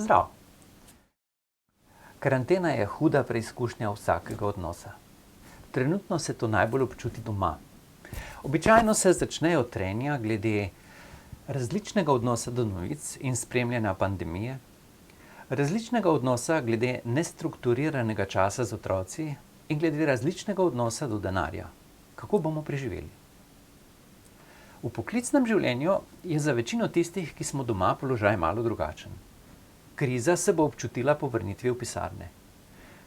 Zdrav! Karantena je huda preizkušnja vsakega odnosa. Trenutno se to najbolj občuti doma. Običajno se začnejo trenja glede različnega odnosa do novic in spremljanja pandemije, različnega odnosa glede nestrukturiranega časa z otroci in glede različnega odnosa do denarja. Kako bomo preživeli? V poklicnem življenju je za večino tistih, ki smo doma, položaj malo drugačen. Kriza se bo občutila po vrnitvi v pisarne.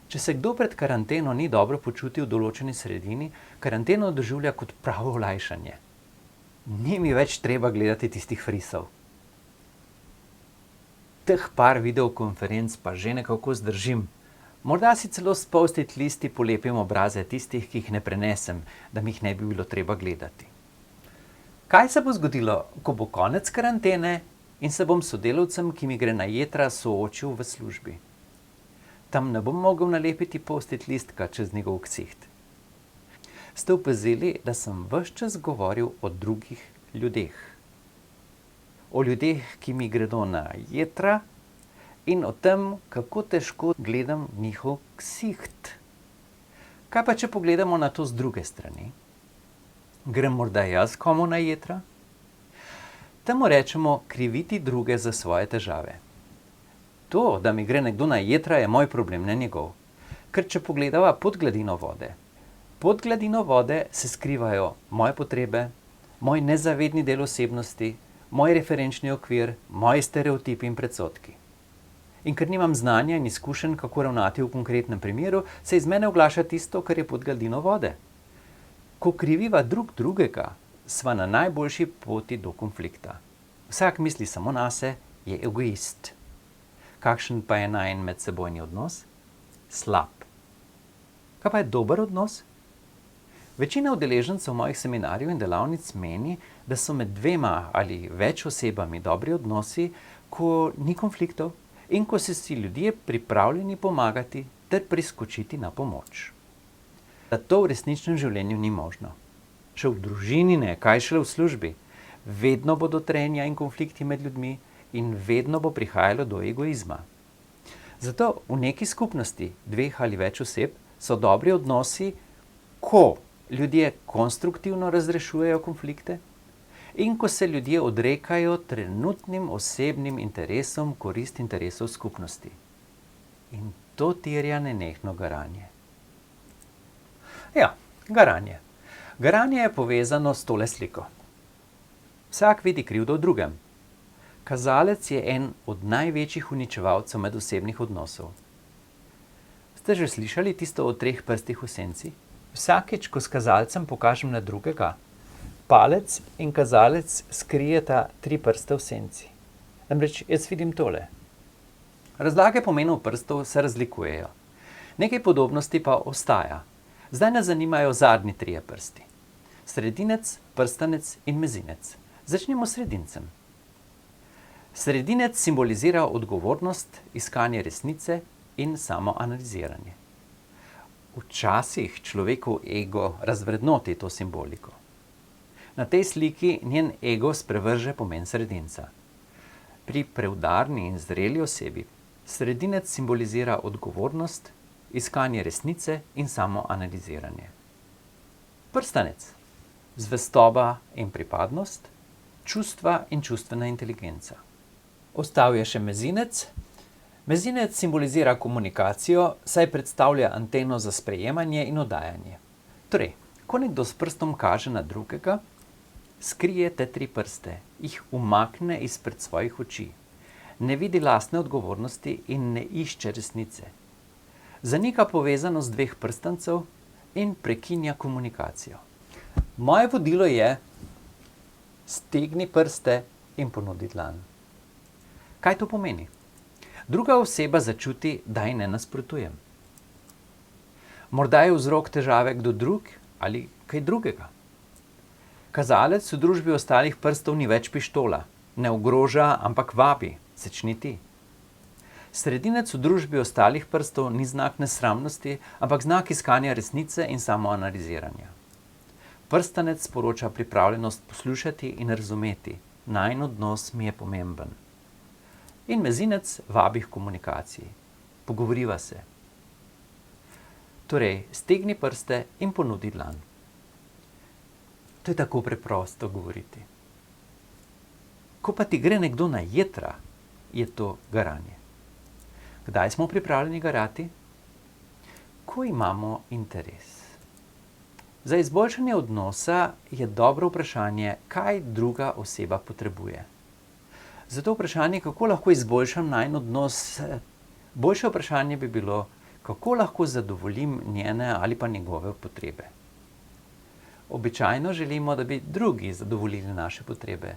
Če se kdo pred karanteno ni dobro počutil v določeni sredini, karanteno doživlja kot pravo olajšanje. Ni mi več treba gledati tistih frisov. Teh par videokonferenc pa že nekako zdržim. Morda si celo s post-it listi polepim obraze tistih, ki jih ne prenesem, da mi jih ne bi bilo treba gledati. Kaj se bo zgodilo, ko bo konec karantene in se bom s sodelavcem, ki mi gre na jetra, soočil v službi? Tam ne bom mogel nalepiti post-it listka čez njegov ksiht. Ste opazili, da sem ves čas govoril o drugih ljudeh? O ljudeh, ki mi gredo na jetra, in o tem, kako težko gledam njihov ksiht. Kaj pa, če pogledamo na to z druge strani? Grem morda jaz komu na jetra? Temu rečemo kriviti druge za svoje težave. To, da mi gre nekdo na jetra, je moj problem, ne njegov. Ker če pogledava pod gladino vode se skrivajo moje potrebe, moj nezavedni del osebnosti, moj referenčni okvir, moji stereotipi in predsodki. In ker nimam znanja in izkušenj, kako ravnati v konkretnem primeru, se iz mene oglaša tisto, kar je pod gladino vode. Ko kriviva drug drugega, sva na najboljši poti do konflikta. Vsak misli samo nase, je egoist. Kakšen pa je najin medsebojni odnos? Slab. Kaj pa je dober odnos? Večina udeležencev mojih seminarjev in delavnic meni, da so med dvema ali več osebami dobri odnosi, ko ni konfliktov in ko so si ljudje pripravljeni pomagati ter priskočiti na pomoč. Da to v resničnem življenju ni možno. Še v družini ne, kaj šele v službi. Vedno bodo trenja in konflikti med ljudmi in vedno bo prihajalo do egoizma. Zato v neki skupnosti dveh ali več oseb so dobri odnosi, ko ljudje konstruktivno razrešujejo konflikte in ko se ljudje odrekajo trenutnim osebnim interesom korist interesov skupnosti. In to terja nenehno garanje. Ja, garanje. Garanje je povezano s tole sliko. Vsak vidi krivdo v drugem. Kazalec je en od največjih uničevalcev medosebnih odnosov. Ste že slišali tisto o 3 prstih v senci? Vsakič, ko s kazalcem pokažem na drugega, palec in kazalec skrijeta 3 prste v senci. Namreč jaz vidim tole. Razlage pomenov prstov se razlikujejo. Nekaj podobnosti pa ostaja. Zdaj nas zanimajo zadnji 3 prsti. Sredinec, prstanec in mezinec. Začnimo s sredincem. Sredinec simbolizira odgovornost, iskanje resnice in samoanaliziranje. Včasih človekov ego razvrednoti to simboliko. Na tej sliki njen ego sprevrže pomen sredinca. Pri preudarni in zreli osebi sredinec simbolizira odgovornost, iskanje resnice in samoanaliziranje. Prstanec. Zvestoba in pripadnost, čustva in čustvena inteligenca. Ostal je še mezinec. Mezinec simbolizira komunikacijo, saj predstavlja anteno za sprejemanje in oddajanje. Torej, ko nekdo s prstom kaže na drugega, skrije te 3 prste, jih umakne izpred svojih oči, ne vidi lastne odgovornosti in ne išče resnice. Zanika povezanost 2 prstancev in prekinja komunikacijo. Moje vodilo je: stegni prste in ponudi dlan. Kaj to pomeni? Druga oseba začuti, da ji ne nasprotujem. Morda je vzrok težave kdo drug ali kaj drugega. Kazalec v družbi ostalih prstov ni več pištola. Ne ogroža, ampak vabi. Začni ti. Sredinec v družbi ostalih prstov ni znak nesramnosti, ampak znak iskanja resnice in samoanaliziranja. Prstanec sporoča pripravljenost poslušati in razumeti. Najin odnos mi je pomemben. In mezinec vabi k komunikaciji. Pogovoriva se. Torej, stegni prste in ponudi dlan. To je tako preprosto govoriti. Ko pa ti gre nekdo na jetra, je to garanje. Kdaj smo pripravljeni garati? Ko imamo interes. Za izboljšanje odnosa je dobro vprašanje, kaj druga oseba potrebuje. Zato vprašanje, kako lahko izboljšam najin odnos, boljše vprašanje bi bilo, kako lahko zadovoljim njene ali pa njegove potrebe. Običajno želimo, da bi drugi zadovoljili naše potrebe.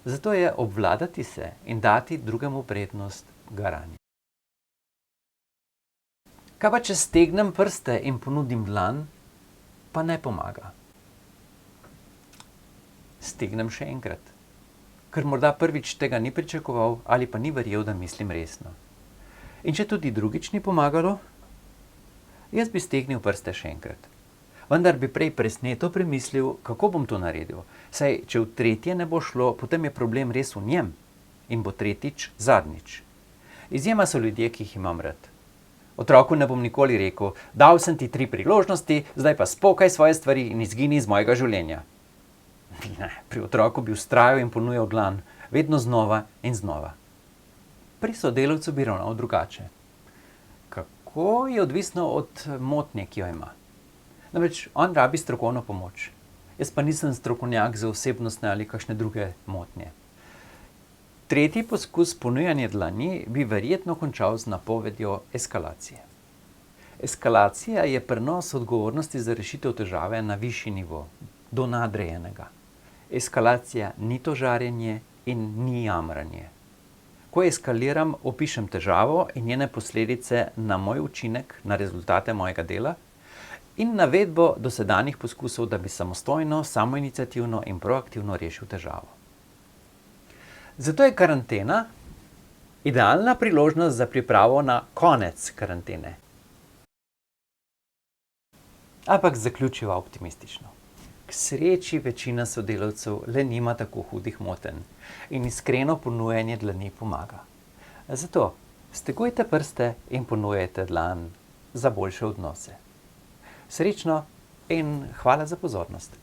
Zato je obvladati se in dati drugemu prednost garanje. Kaj pa, če stegnem prste in ponudim dlan, pa ne pomaga? Stegnem še enkrat, ker morda prvič tega ni pričakoval ali pa ni verjel, da mislim resno. In če tudi drugič ni pomagalo, jaz bi stegnil prste še enkrat. Vendar bi prej presneto premislil, kako bom to naredil. Saj, če v tretje ne bo šlo, potem je problem res v njem in bo tretjič zadnjič. Izjema so ljudje, ki jih imam rad. Otroku ne bom nikoli rekel, dal sem ti 3 priložnosti, zdaj pa spokaj svoje stvari in izgini iz mojega življenja. Ne, pri otroku bi vztrajal in ponujal dlan, vedno znova in znova. Pri sodelavcu bi ravnal drugače. Kako je odvisno od motnje, ki jo ima. Namreč on rabi strokovno pomoč. Jaz pa nisem strokovnjak za osebnostne ali kakšne druge motnje. Tretji poskus ponujanja dlani bi verjetno končal z napovedjo eskalacije. Eskalacija je prenos odgovornosti za rešitev težave na višji nivo, do nadrejenega. Eskalacija ni tožarjenje in ni jamranje. Ko eskaliram, opišem težavo in njene posledice na moj učinek, na rezultate mojega dela in navedbo dosedanjih poskusov, da bi samostojno, samoiniciativno in proaktivno rešil težavo. Zato je karantena idealna priložnost za pripravo na konec karantene. Ampak zaključiva optimistično. K sreči večina sodelavcev le nima tako hudih motenj in iskreno ponujanje dlani pomaga. Zato stegujte prste in ponujajte dlan za boljše odnose. Srečno in hvala za pozornost.